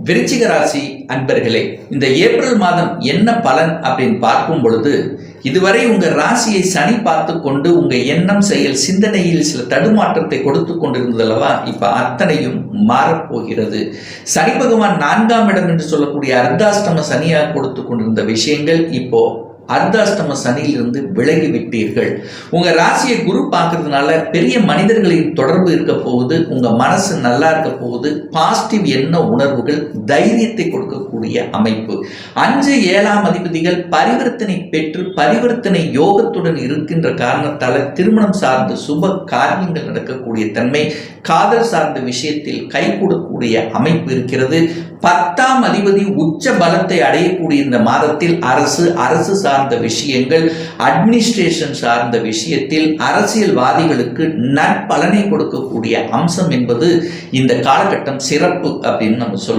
விருச்சிக ராசி அன்பர்களே, இந்த ஏப்ரல் மாதம் என்ன பலன் அப்படின்னு பார்க்கும் பொழுது, இதுவரை உங்க ராசியை சனி பார்த்து கொண்டு உங்க எண்ணம், செயல், சிந்தனையில் சில தடுமாற்றத்தை கொடுத்து கொண்டிருந்ததல்லவா, இப்ப அத்தனையும் மாறப்போகிறது. சனி பகவான் 4ஆம் இடம் என்று சொல்லக்கூடிய அர்த்தாஷ்டம சனியாக கொடுத்து கொண்டிருந்த விஷயங்கள் இப்போ அர்த்தாஷ்டம சனியிலிருந்து விலகி விட்டீர்கள். உங்க ராசியை குரு பார்க்கறதுனால பெரிய மனிதர்களின் தொடர்பு இருக்க போகுது. உங்க மனசு நல்லா இருக்க போகுது. பாசிட்டிவ் எண்ண உணர்வுகள், தைரியத்தை கொடுக்கக்கூடிய அமைப்பு. 5, 7ஆம் அதிபதிகள் பரிவர்த்தனை பெற்று பரிவர்த்தனை யோகத்துடன் இருக்கின்ற காரணத்தால திருமணம் சார்ந்த சுப காரியங்கள் நடக்கக்கூடிய தன்மை, காதல் சார்ந்த விஷயத்தில் கைகூடக்கூடிய அமைப்பு இருக்கிறது. 10ஆம் அதிபதி உச்ச பலத்தை அடையக்கூடிய இந்த மாதத்தில் அரசு சார்ந்த விஷயங்கள், அட்மினிஸ்ட்ரேஷன் சார்ந்த விஷயத்தில் அரசியல்வாதிகளுக்கு நற்பலனை கொடுக்கக்கூடிய அம்சம் என்பது இந்த காலகட்டம் சிறப்பு அப்படின்னு நம்ம சொல்லுவோம்.